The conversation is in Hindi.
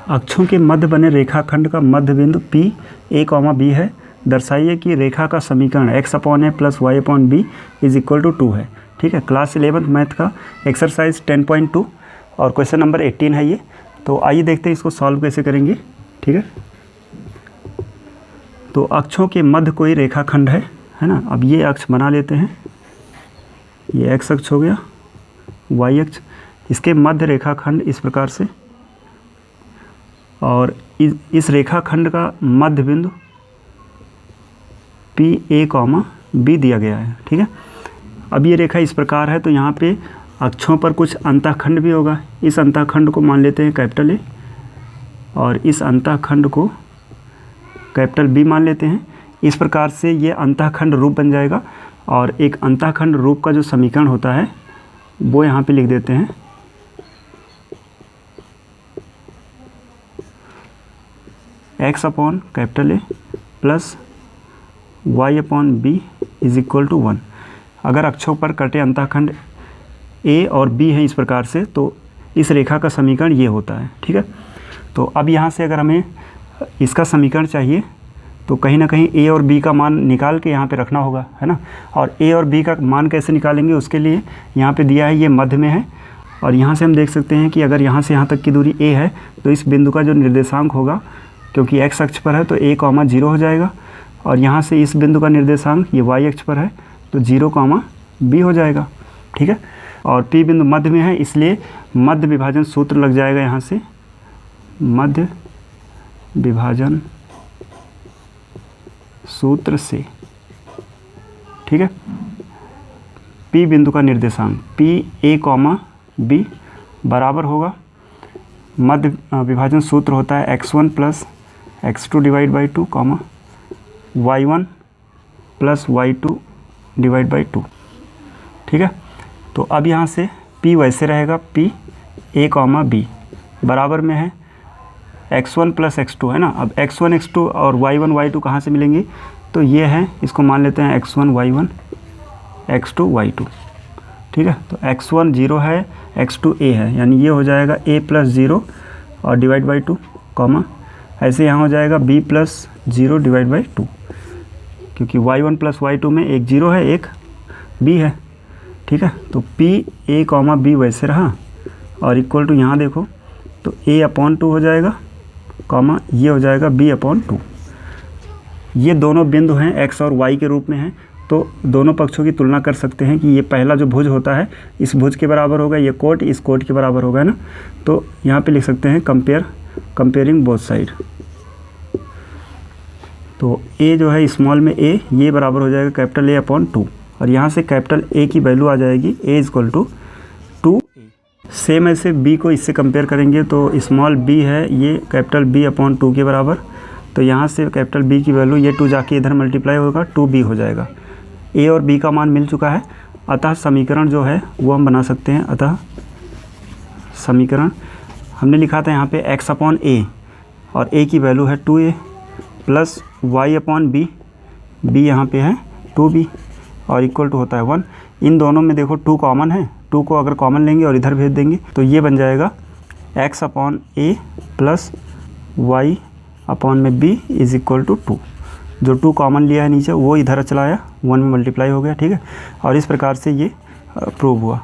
अक्षों के मध्य बने रेखाखंड का मध्य बिंदु P A, B है। दर्शाइए कि रेखा का समीकरण x/a + y/b = 2 है। ठीक है, क्लास 11th मैथ का एक्सरसाइज 10.2 और क्वेश्चन नंबर 18 है ये। तो आइए देखते हैं इसको सॉल्व कैसे करेंगे। ठीक है, तो अक्षों के मध्य कोई रेखाखंड है ना। अब ये अक्ष बना लेते हैं, ये x अक्ष हो गया, y अक्ष, इसके मध्य रेखाखंड इस प्रकार से, और इस रेखाखंड का मध्य बिंदु P A, B दिया गया है। ठीक है, अब ये रेखा इस प्रकार है, तो यहाँ पे अक्षों पर कुछ अंतःखंड भी होगा। इस अंतःखंड को मान लेते हैं कैपिटल A और इस अंतःखंड को कैपिटल B मान लेते हैं। इस प्रकार से ये अंतःखंड रूप बन जाएगा और एक अंतःखंड रूप का जो समीकरण होता है वो यहाँ पे लिख देते हैं। x/A plus y/b = 1। अगर अक्षों पर कटे अंतःखंड A और B है इस प्रकार से, तो इस रेखा का समीकरण ये होता है। ठीक है, तो अब यहाँ से अगर हमें इसका समीकरण चाहिए तो कहीं ना कहीं A और B का मान निकाल के यहाँ पे रखना होगा, है ना। और A और B का मान कैसे निकालेंगे, उसके लिए यहाँ पे दिया है ये मध्य में है, और यहाँ से हम देख सकते हैं कि अगर यहाँ से यहाँ तक की दूरी A है तो इस बिंदु का जो निर्देशांक होगा, क्योंकि x अक्ष पर है तो A, 0 हो जाएगा, और यहाँ से इस बिंदु का निर्देशांक ये y अक्ष पर है तो 0, b हो जाएगा। ठीक है, और P बिंदु मध्य में है, इसलिए मध्य विभाजन सूत्र लग जाएगा यहाँ से, मध्य विभाजन सूत्र से। ठीक है, P बिंदु का निर्देशांक P A, B बराबर होगा, मध्य विभाजन सूत्र होता है x1 + x2 / 2, y1 + y2 / 2। ठीक है, तो अब यहाँ से P वैसे रहेगा, P A, B बराबर में है x1 + x2, है ना। अब x1 x2 और y1 y2 कहाँ से मिलेंगे, तो ये है, इसको मान लेते हैं x1 y1 x2 y2। ठीक है, तो x1 0 है, x2 a है, यानी ये हो जाएगा a + 0 और / 2, ऐसे यहाँ हो जाएगा b + 0 / 2, क्योंकि y1 + y2 में एक 0 है एक b है। ठीक है, तो P A, B वैसे रहा और इक्वल टू यहाँ देखो तो A/2 हो जाएगा, ये हो जाएगा B/2। ये दोनों बिंदु हैं x और y के रूप में हैं, तो दोनों पक्षों की तुलना कर सकते हैं कि ये पहला जो भुज होता है इस भुज के बराबर होगा, ये कोट इस कोट के बराबर होगा, है ना। तो यहाँ पे लिख सकते हैं कंपेयरिंग बोथ साइड। तो A जो है स्मॉल में A, ये बराबर हो जाएगा कैपिटल A/2, और यहाँ से कैपिटल A की वैल्यू आ जाएगी A = 2। सेम ऐसे B को इससे कंपेयर करेंगे तो स्मॉल b है, ये कैपिटल B/2 के बराबर, तो यहाँ से कैपिटल B की वैल्यू, ये 2 जाके इधर मल्टीप्लाई होगा, 2b हो जाएगा। A और B का मान मिल चुका है, अतः समीकरण जो है वो हम बना सकते हैं। अतः समीकरण हमने लिखा था यहाँ पे x/A, और A की वैल्यू है 2a प्लस y/b, b यहाँ पे है 2b, और इक्वल टू होता है 1। इन दोनों में देखो 2 कॉमन है, 2 को अगर कॉमन लेंगे और इधर भेज देंगे तो ये बन जाएगा x/A प्लस y/b = 2। जो 2 कॉमन लिया है नीचे वो इधर चला आया, 1 में मल्टीप्लाई हो गया। ठीक है, और इस प्रकार से ये प्रूव हुआ।